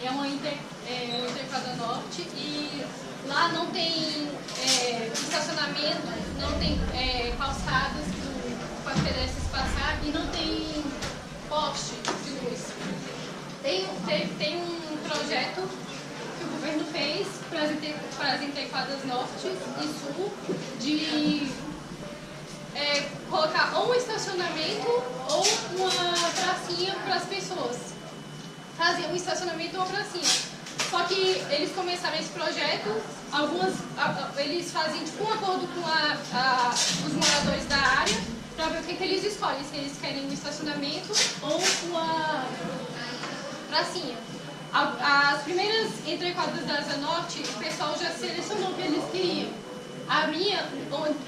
é uma interquadra norte e lá não tem estacionamento, não tem calçadas para os pedestres passar e não tem poste de luz. Tem um projeto que o governo fez para as interquadras norte e sul de colocar ou um estacionamento ou uma pracinha para as pessoas. Fazer um estacionamento ou uma pracinha. Só que eles começaram esse projeto, eles fazem tipo um acordo com os moradores da área para ver o que eles escolhem, se eles querem um estacionamento ou uma pracinha. As primeiras entrequadras da Asa Norte, o pessoal já selecionou o que eles queriam. A minha,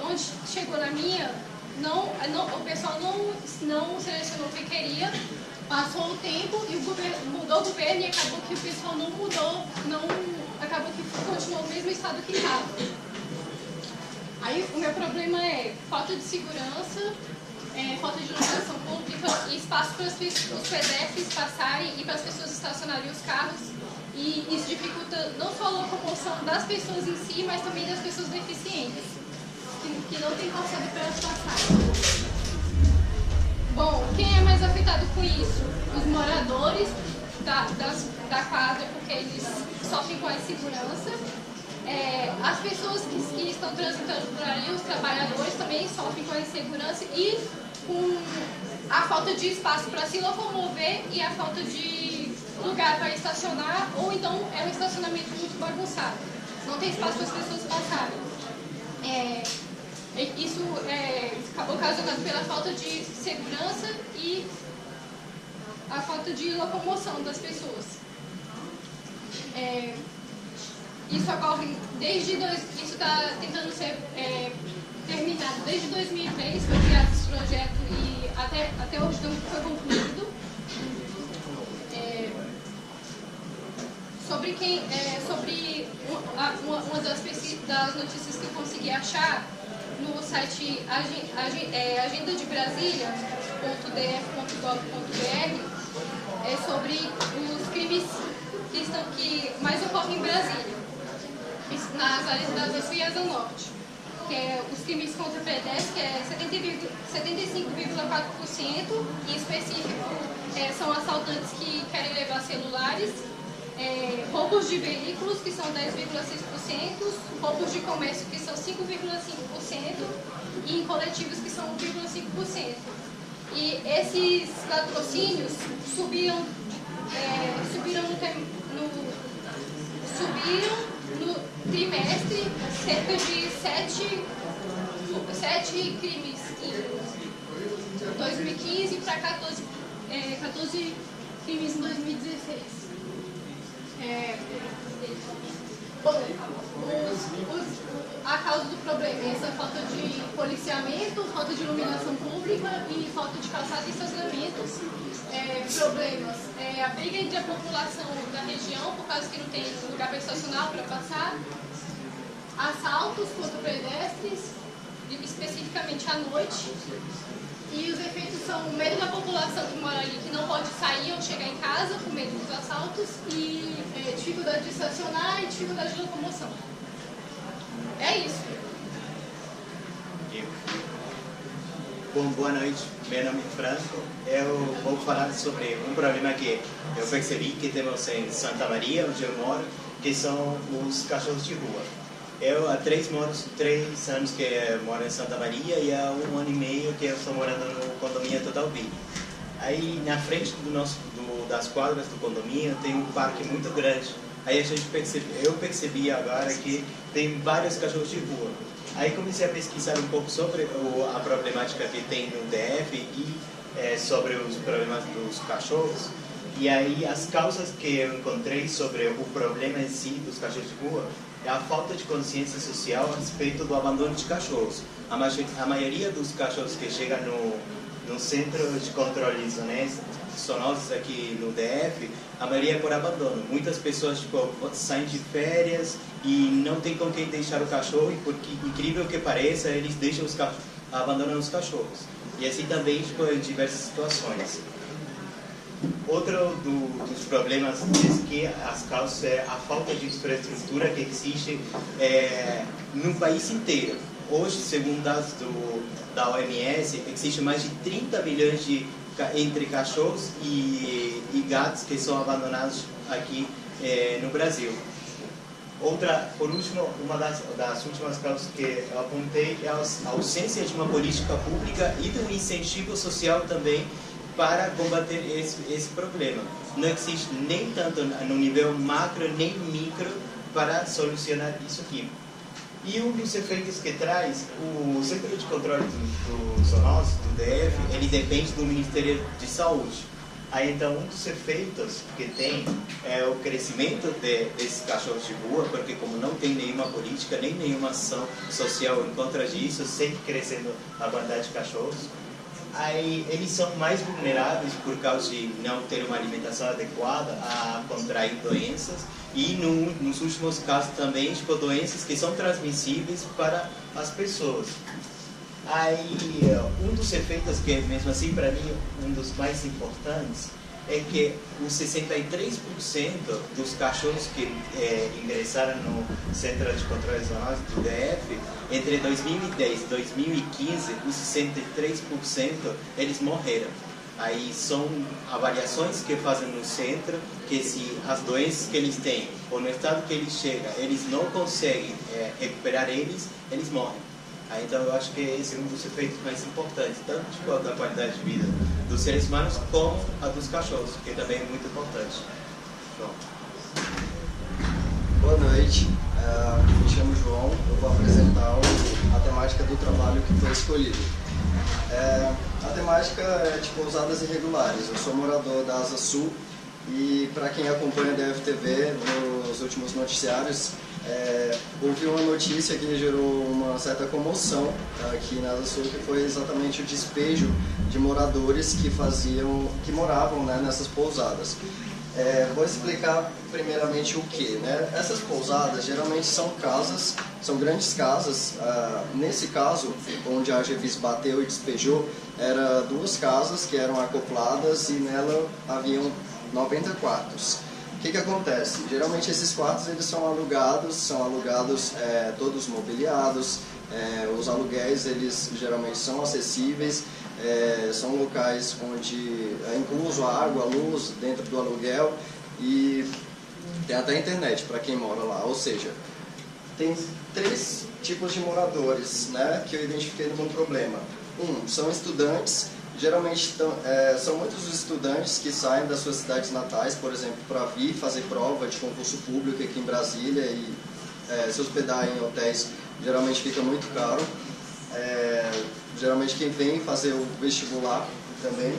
onde chegou na minha, o pessoal não selecionou o que queria, passou o tempo e mudou o governo e acabou que o pessoal não mudou, acabou que continuou no mesmo estado que estava. Aí o meu problema é falta de segurança, falta de iluminação pública e espaço para os pedestres passarem e para as pessoas estacionarem os carros. E isso dificulta não só a locomoção das pessoas em si, mas também das pessoas deficientes, que não tem calçada para elas passarem. Bom, quem é mais afetado com isso? Os moradores da quadra, porque eles sofrem com a insegurança. As pessoas que estão transitando por ali, os trabalhadores também sofrem com a insegurança e com a falta de espaço para se locomover e a falta de lugar para estacionar, ou então é um estacionamento muito bagunçado. Não tem espaço para as pessoas passarem. Isso acabou ocasionado pela falta de segurança e a falta de locomoção das pessoas. Isso ocorre isso está tentando ser terminado desde 2003, foi criado esse projeto e até hoje não foi concluído. Sobre uma das notícias que eu consegui achar no site agendadebrasilia.df.gov.br é sobre os crimes que mais ocorrem em Brasília, nas áreas da Sul e Asa Norte, que é os crimes contra pedestres, que é 75,4%, em específico são assaltantes que querem levar celulares, roubos de veículos, que são 10,6%, roubos de comércio, que são 5,5%, e em coletivos, que são 1,5%. E esses latrocínios subiram no trimestre cerca de 7 crimes em 2015 para 14 crimes em 2016. A causa do problema é essa falta de policiamento, falta de iluminação pública e falta de calçada e estacionamentos. Problemas, a briga entre a população da região, por causa que não tem lugar para estacionar, para passar, assaltos contra pedestres, especificamente à noite, e os efeitos são o medo da população que mora ali, que não pode sair ou chegar em casa, com medo dos assaltos, e dificuldade de estacionar e dificuldade de locomoção. É isso. Bom, boa noite. Meu nome é Franco. Eu vou falar sobre um problema que eu percebi que temos em Santa Maria, onde eu moro, que são os cachorros de rua. Eu há 3 anos que moro em Santa Maria e há 1 ano e meio que eu estou morando no condomínio Total Bi. Aí na frente das quadras do condomínio tem um parque muito grande. Aí eu percebi agora que tem vários cachorros de rua. Aí comecei a pesquisar um pouco sobre a problemática que tem no DF e sobre os problemas dos cachorros. E aí as causas que eu encontrei sobre o problema em si dos cachorros de rua é a falta de consciência social a respeito do abandono de cachorros. A maioria dos cachorros que chegam no centro de controle zoonoses aqui no DF, a maioria é por abandono. Muitas pessoas saem de férias e não tem com quem deixar o cachorro, e porque, incrível que pareça, eles deixam abandonam os cachorros. E assim também em diversas situações. Outro dos problemas é que as causas é a falta de infraestrutura que existe no país inteiro. Hoje, segundo dados da OMS, existe mais de 30 milhões entre cachorros e gatos que são abandonados aqui no Brasil. Por último, uma das últimas causas que eu apontei é a ausência de uma política pública e do incentivo social também para combater esse problema. Não existe nem tanto no nível macro nem micro para solucionar isso aqui. E um dos efeitos que traz, o Centro de Controle do Zoonoses, do DF, ele depende do Ministério de Saúde. Aí, então, um dos efeitos que tem é o crescimento desses cachorros de rua, porque como não tem nenhuma política, nem nenhuma ação social em contra disso, sempre crescendo a quantidade de cachorros. Aí, eles são mais vulneráveis por causa de não ter uma alimentação adequada a contrair doenças e, nos últimos casos também, tipo, doenças que são transmissíveis para as pessoas. Aí, um dos efeitos que, mesmo assim, para mim, um dos mais importantes, é que os 63% dos cachorros que ingressaram no Centro de Controle Zoonoses do DF, entre 2010 e 2015, os 63% eles morreram. Aí são avaliações que fazem no centro, que se as doenças que eles têm, ou no estado que eles chegam, eles não conseguem recuperar eles morrem. Aí, então eu acho que esse é um dos efeitos mais importantes, tanto da qualidade de vida dos seres humanos como a dos cachorros, que também é muito importante. João. Boa noite, me chamo João, eu vou apresentar a temática do trabalho que foi escolhido. A temática é de pousadas irregulares. Eu sou morador da Asa Sul e, para quem acompanha a DFTV, nos últimos noticiários, houve uma notícia que gerou uma certa comoção aqui na Asa Sul, que foi exatamente o despejo de moradores que moravam, né, nessas pousadas. Vou explicar primeiramente o que, né? Essas pousadas geralmente são casas, são grandes casas. Nesse caso, onde a AGVIS bateu e despejou, eram duas casas que eram acopladas e nela haviam 90 quartos. O que acontece? Geralmente esses quartos eles são alugados todos mobiliados, os aluguéis eles geralmente são acessíveis, são locais onde é incluso a água, a luz dentro do aluguel e tem até internet para quem mora lá. Ou seja, tem três tipos de moradores, né, que eu identifiquei como problema. São estudantes. Geralmente são muitos os estudantes que saem das suas cidades natais, por exemplo, para vir fazer prova de concurso público aqui em Brasília e se hospedar em hotéis geralmente fica muito caro. Geralmente quem vem fazer o vestibular também.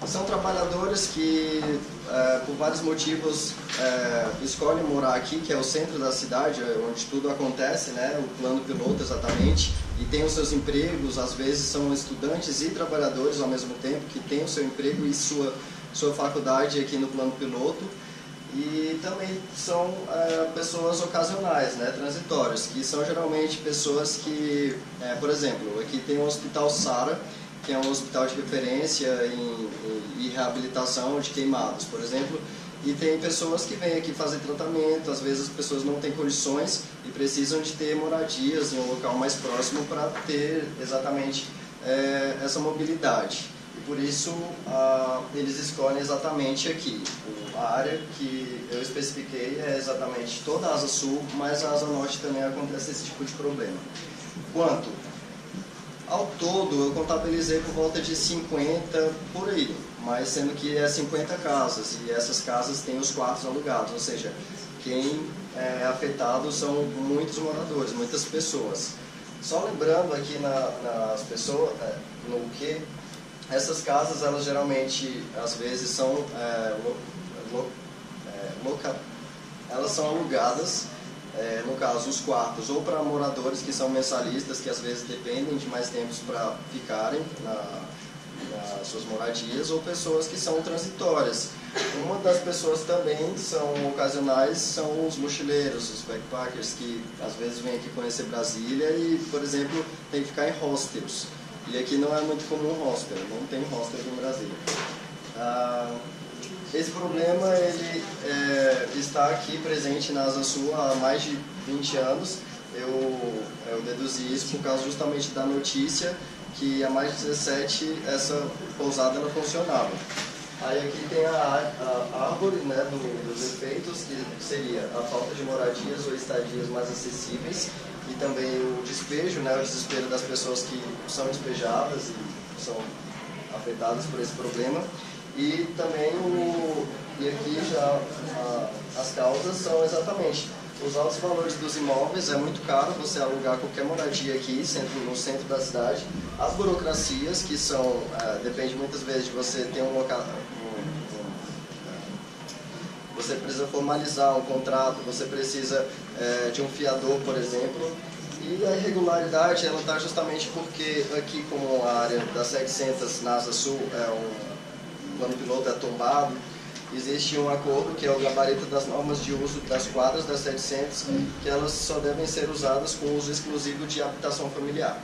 São trabalhadores que, por vários motivos, escolhem morar aqui, que é o centro da cidade, onde tudo acontece, né? O plano piloto exatamente, e tem os seus empregos, às vezes são estudantes e trabalhadores ao mesmo tempo, que têm o seu emprego e sua faculdade aqui no plano piloto. E também são pessoas ocasionais, né, transitórias, que são geralmente pessoas que, por exemplo, aqui tem o Hospital Sara, que é um hospital de referência em reabilitação de queimados, por exemplo, e tem pessoas que vêm aqui fazer tratamento, às vezes as pessoas não têm condições e precisam de ter moradias em um local mais próximo para ter exatamente essa mobilidade. E por isso eles escolhem exatamente aqui. A área que eu especifiquei é exatamente toda a Asa Sul, mas a Asa Norte também acontece esse tipo de problema. Quanto ao todo, eu contabilizei por volta de 50 por aí, mas sendo que 50 casas, e essas casas têm os quartos alugados, ou seja, quem é afetado são muitos moradores, muitas pessoas. Só lembrando aqui nas pessoas, no que essas casas, elas geralmente, às vezes, são elas são alugadas, no caso, os quartos, ou para moradores que são mensalistas, que às vezes dependem de mais tempos para ficarem nas suas moradias, ou pessoas que são transitórias. Uma das pessoas também são ocasionais, são os mochileiros, os backpackers, que às vezes vêm aqui conhecer Brasília e, por exemplo, tem que ficar em hostels. E aqui não é muito comum hostel, não tem hostel aqui em Brasília. esse problema ele está aqui presente na Asa Sul há mais de 20 anos. Eu deduzi isso por causa justamente da notícia que há mais de 17 essa pousada não funcionava. Aí aqui tem a árvore, né, dos efeitos, que seria a falta de moradias ou estadias mais acessíveis, e também o despejo, né, o desespero das pessoas que são despejadas e são afetadas por esse problema. E também e aqui já as causas são exatamente os altos valores dos imóveis. É muito caro você alugar qualquer moradia aqui no centro da cidade. As burocracias, que são, depende muitas vezes de você ter um local, você precisa formalizar um contrato, você precisa de um fiador, por exemplo. E a irregularidade, ela está justamente porque aqui, como a área das 700 na Asa Sul, o plano piloto é tombado, existe um acordo que é o gabarito das normas de uso das quadras das 700, que elas só devem ser usadas com uso exclusivo de habitação familiar.